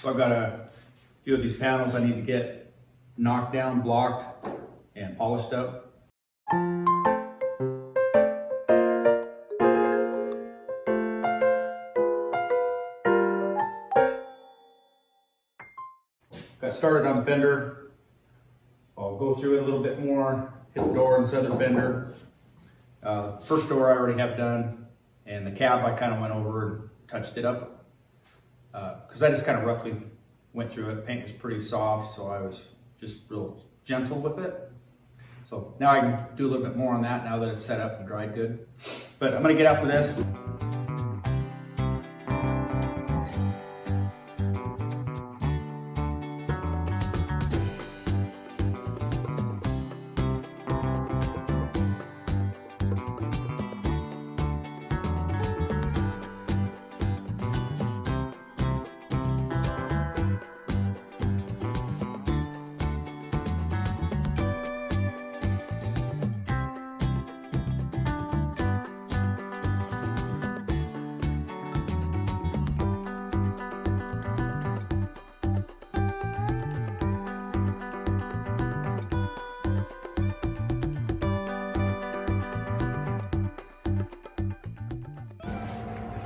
So I've got a few of these panels I need to get knocked down, blocked, and polished up. Got started on Fender. I'll go through it a little bit more, hit the door on this other Fender. First door I already have done, and the cab I kind of went over and touched it up. Because I just kind of roughly went through it. Paint was pretty soft, so I was just real gentle with it. So now I can do a little bit more on that now that it's set up and dried good. But I'm gonna get after this.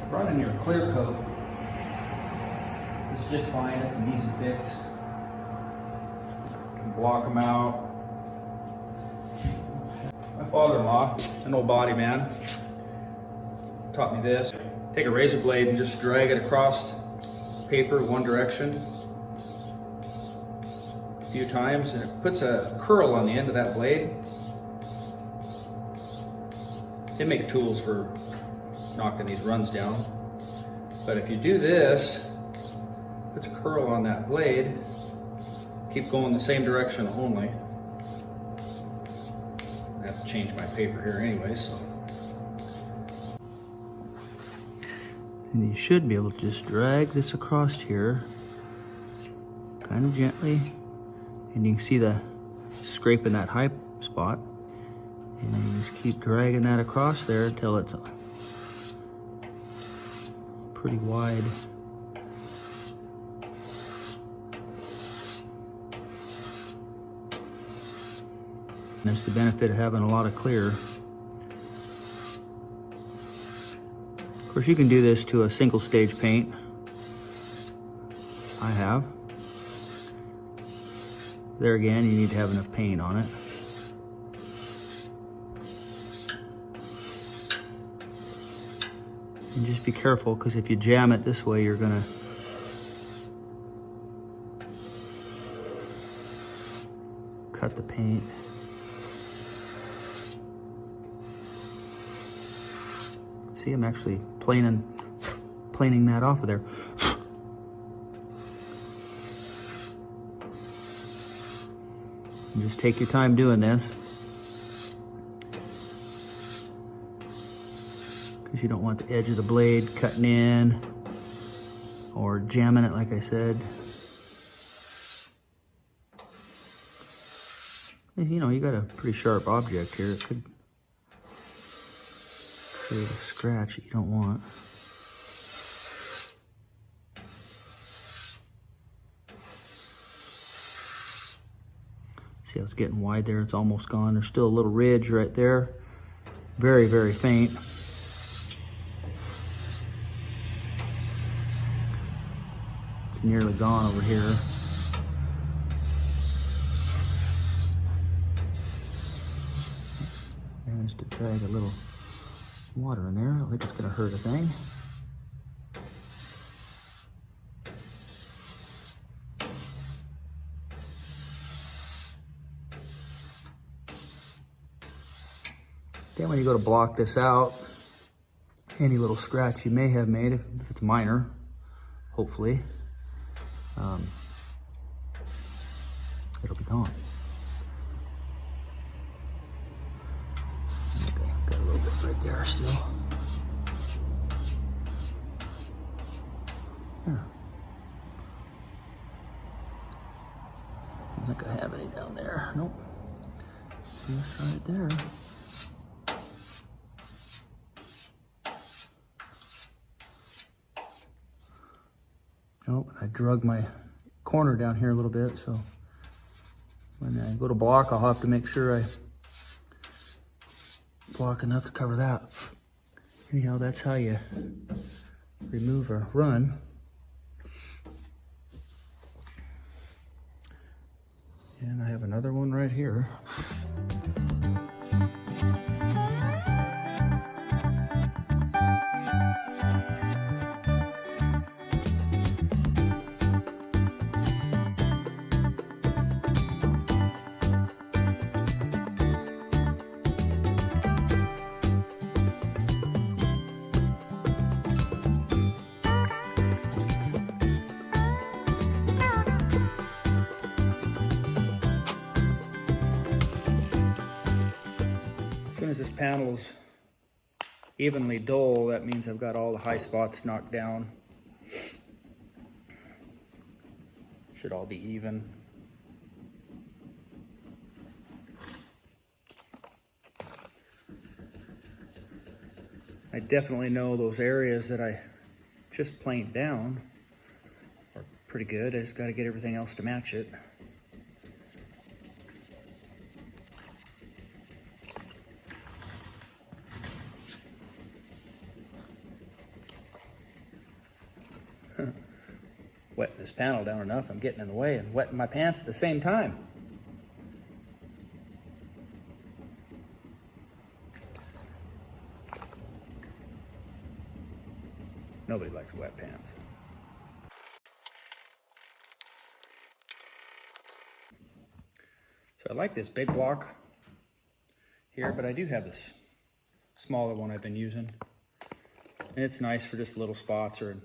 Brought in your clear coat. It's just fine, it's an easy fix. You can block them out. My father-in-law, an old body man, taught me this. Take a razor blade and just drag it across paper one direction a few times, and it puts a curl on the end of that blade. They make tools for knocking these runs down. But if you do this, puts a curl on that blade, keep going the same direction only. I have to change my paper here anyway, so. And you should be able to just drag this across here, kind of gently, and you can see the scraping that high spot. And you just keep dragging that across there until it's pretty wide. That's the benefit of having a lot of clear. Of course, you can do this to a single stage paint. I have. There again, you need to have enough paint on it. And just be careful, because if you jam it this way, you're gonna cut the paint. See, I'm actually planing that off of there. And just take your time doing this, because you don't want the edge of the blade cutting in or jamming it, like I said. You know, you got a pretty sharp object here. It could create a scratch that you don't want. See how it's getting wide there? It's almost gone. There's still a little ridge right there. Very, very faint. It's nearly gone over here. Managed to drag a little water in there. I don't think it's going to hurt a thing. Then when you go to block this out, any little scratch you may have made, if it's minor, hopefully, it'll be gone. Okay, got a little bit right there still. There. I don't think I have any down there. Nope. Just right there. Oh, I drug my corner down here a little bit, so when I go to block, I'll have to make sure I block enough to cover that. Anyhow, that's how you remove a run. And I have another one right here. As soon as this panel's evenly dull, that means I've got all the high spots knocked down. Should all be even. I definitely know those areas that I just planed down are pretty good. I just got to get everything else to match it. Wetting this panel down enough, I'm getting in the way and wetting my pants at the same time. Nobody likes wet pants. So I like this big block here, but I do have this smaller one I've been using. And it's nice for just little spots or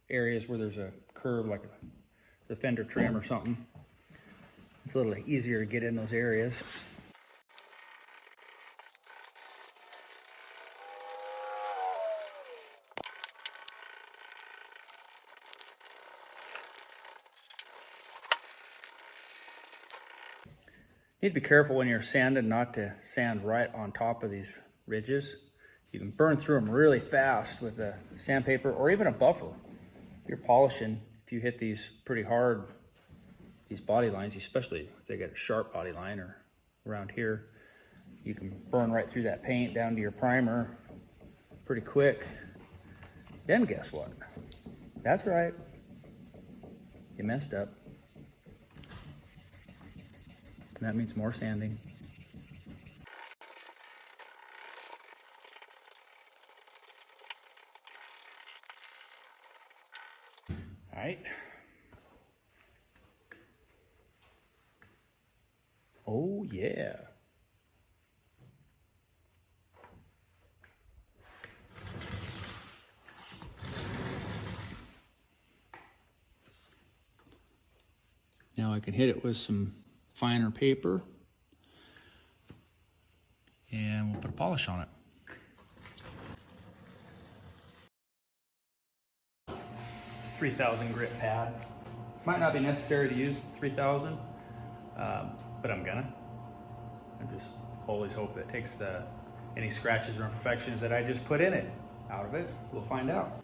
areas where there's a curve like the Fender trim or something. It's a little easier to get in those areas. You need to be careful when you're sanding not to sand right on top of these ridges. You can burn through them really fast with a sandpaper or even a buffer. If you're polishing, if you hit these pretty hard, these body lines, especially if they get a sharp body line or around here, you can burn right through that paint down to your primer pretty quick. Then guess what? That's right. You messed up. And that means more sanding. All right. Oh yeah. Now I can hit it with some finer paper and we'll put a polish on it. It's a 3000 grit pad. Might not be necessary to use 3000, but I'm gonna. I just always hope that takes any scratches or imperfections that I just put in it out of it. We'll find out.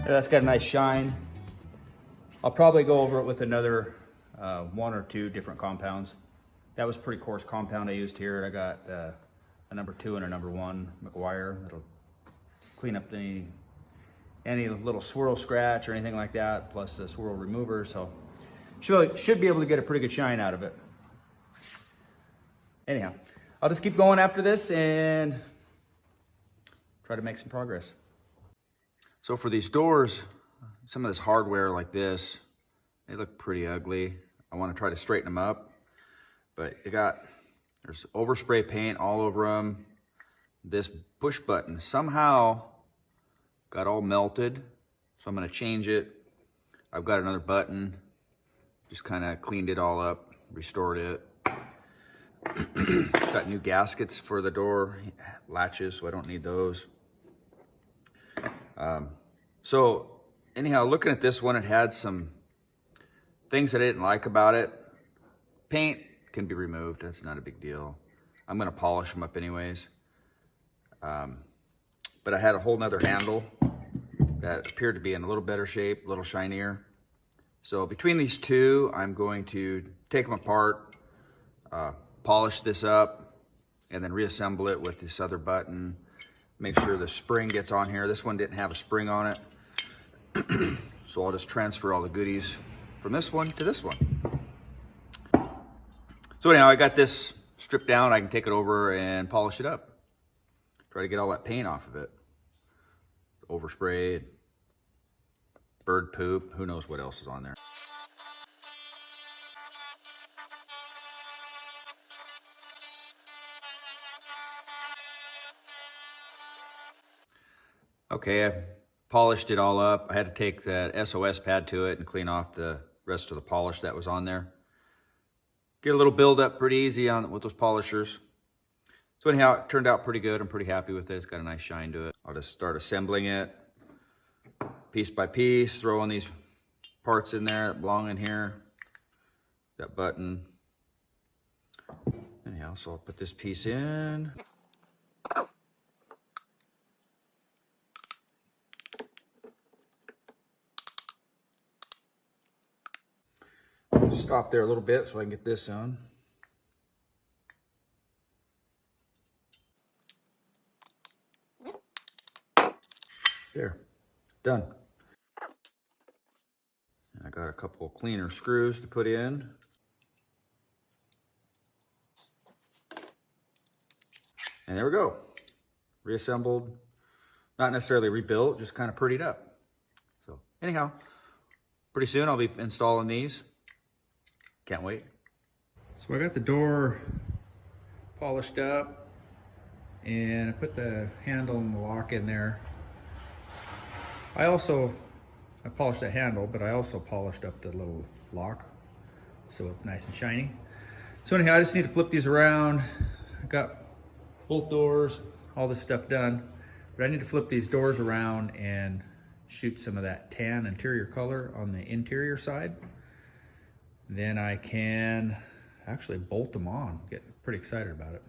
That's got a nice shine. I'll probably go over it with another one or two different compounds. That was pretty coarse compound I used here. I got a number 2 and a number 1 McGuire. It'll clean up any little swirl scratch or anything like that, plus a swirl remover. So should be able to get a pretty good shine out of it. anyhow, I'll just keep going after this and try to make some progress. So for these doors, some of this hardware like this, they look pretty ugly. I want to try to straighten them up, but there's overspray paint all over them. This push button somehow got all melted, so I'm going to change it. I've got another button, just kind of cleaned it all up, restored it. Got new gaskets for the door latches, so I don't need those. So anyhow, looking at this one, it had some things that I didn't like about it. Paint can be removed, that's not a big deal. I'm gonna polish them up anyways. But I had a whole nother handle that appeared to be in a little better shape, a little shinier. So between these two, I'm going to take them apart, polish this up, and then reassemble it with this other button. Make sure the spring gets on here. This one didn't have a spring on it. So I'll just transfer all the goodies from this one to this one. So anyhow, I got this stripped down. I can take it over and polish it up. Try to get all that paint off of it. Overspray, bird poop, who knows what else is on there. Okay, I polished it all up. I had to take that SOS pad to it and clean off the rest of the polish that was on there. Get a little buildup pretty easy with those polishers. So anyhow, it turned out pretty good. I'm pretty happy with it. It's got a nice shine to it. I'll just start assembling it piece by piece, throwing these parts in there that belong in here. That button. Anyhow, so I'll put this piece in. Stop there a little bit so I can get this on. There, done. I got a couple cleaner screws to put in. And there we go. Reassembled, not necessarily rebuilt, just kind of prettied up. So anyhow, pretty soon I'll be installing these. Can't wait. So I got the door polished up and I put the handle and the lock in there. I polished the handle, but I also polished up the little lock so it's nice and shiny. So anyhow, I just need to flip these around. I got both doors, all this stuff done, but I need to flip these doors around and shoot some of that tan interior color on the interior side. Then I can actually bolt them on. Get pretty excited about it.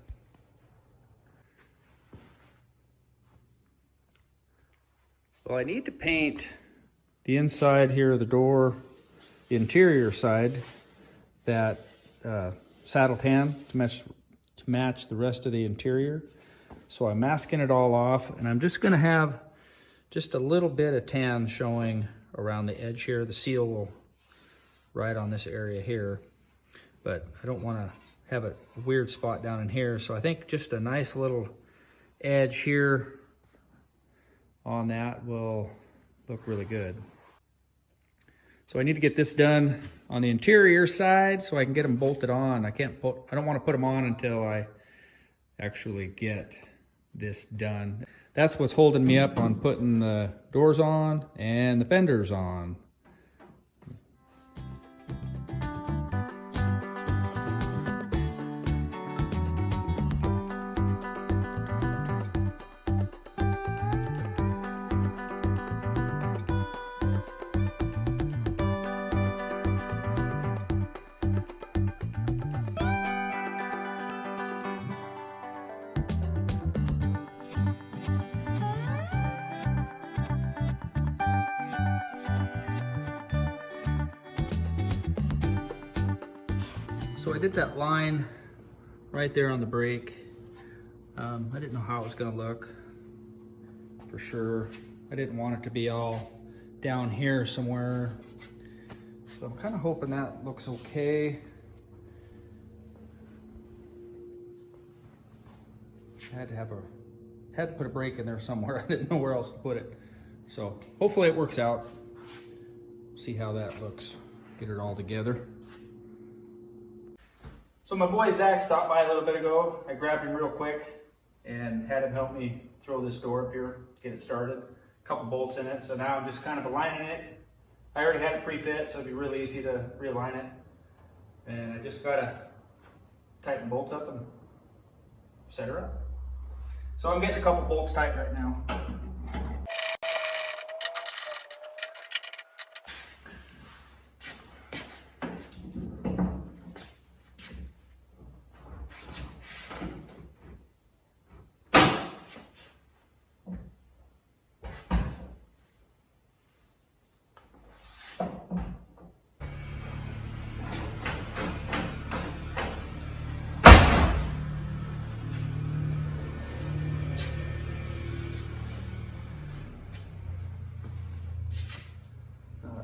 Well, I need to paint the inside here of the door, the interior side, that saddle tan to match the rest of the interior. So I'm masking it all off, and I'm just gonna have just a little bit of tan showing around the edge here. The seal will right on this area here, but I don't wanna have a weird spot down in here. So I think just a nice little edge here on that will look really good. So I need to get this done on the interior side so I can get them bolted on. I don't want to put them on until I actually get this done. That's what's holding me up on putting the doors on and the fenders on. So I did that line right there on the brake. I didn't know how it was gonna look for sure. I didn't want it to be all down here somewhere. So I'm kind of hoping that looks okay. I had to put a brake in there somewhere. I didn't know where else to put it. So hopefully it works out. See how that looks. Get it all together. So my boy Zach stopped by a little bit ago. I grabbed him real quick and had him help me throw this door up here, get it started. A couple bolts in it. So now I'm just kind of aligning it. I already had it pre-fit, so it'd be really easy to realign it. And I just gotta tighten bolts up and set her up. So I'm getting a couple bolts tight right now.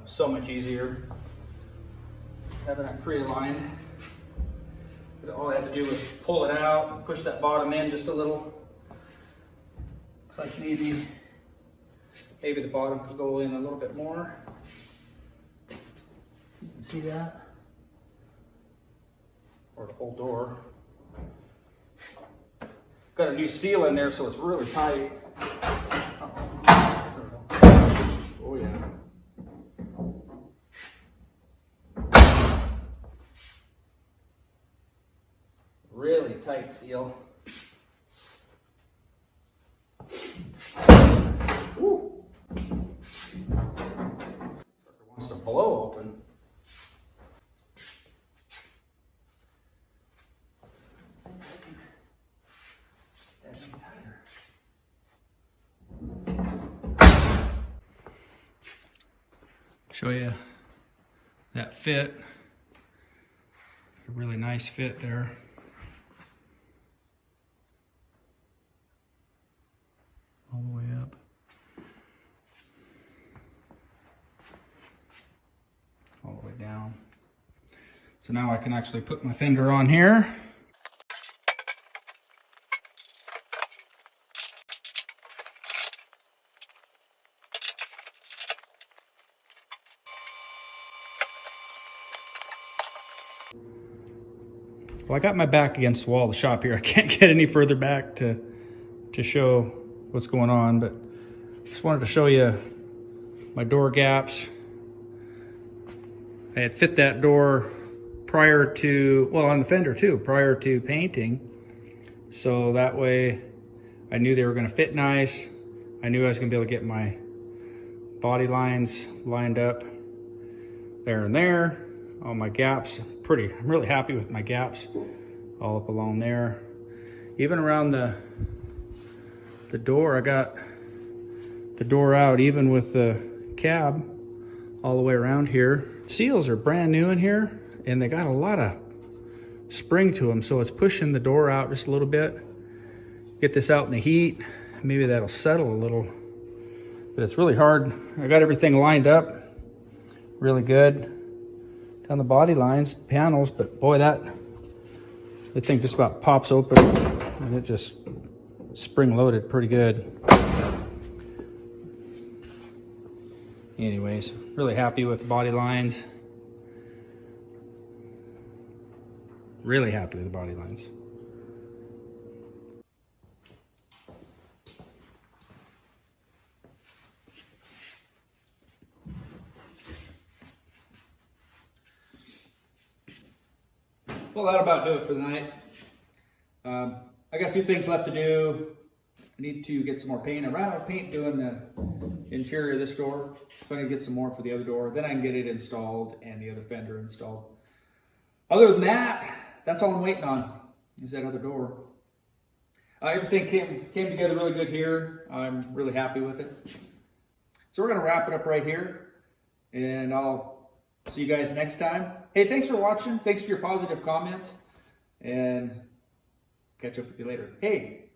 So much easier having that pre-aligned. All I had to do was pull it out and push that bottom in just a little. Looks like maybe the bottom could go in a little bit more. You can see that. Or the whole door. Got a new seal in there, so it's really tight. Oh yeah. Really tight seal. Woo. Sucker wants to blow open. Show you that fit. A really nice fit there. All the way up. All the way down. So now I can actually put my fender on here. Well, I got my back against the wall of the shop here. I can't get any further back to show what's going on, but just wanted to show you my door gaps. I had fit that door prior to, well, on the fender too, prior to painting. So that way I knew they were going to fit nice. I knew I was going to be able to get my body lines lined up there and there. All my gaps, I'm really happy with my gaps all up along there. Even around the door, I got the door out, even with the cab all the way around here. Seals are brand new in here, and they got a lot of spring to them, so it's pushing the door out just a little bit. Get this out in the heat, maybe that'll settle a little, but it's really hard. I got everything lined up really good down the body lines, panels, but boy, that thing just about pops open, and it just spring loaded pretty good. Anyways, really happy with the body lines. Really happy with the body lines. Well, that'll about do it for the night. I got a few things left to do. I need to get some more paint. I ran out of paint doing the interior of this door, so I need to get some more for the other door. Then I can get it installed and the other fender installed. Other than that, that's all I'm waiting on, is that other door. Everything came together really good here. I'm really happy with it. So we're gonna wrap it up right here, and I'll see you guys next time. Hey, thanks for watching. Thanks for your positive comments, and catch up with you later. Hey,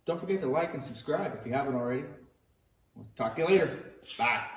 don't forget to like and subscribe if you haven't already. We'll talk to you later. Bye.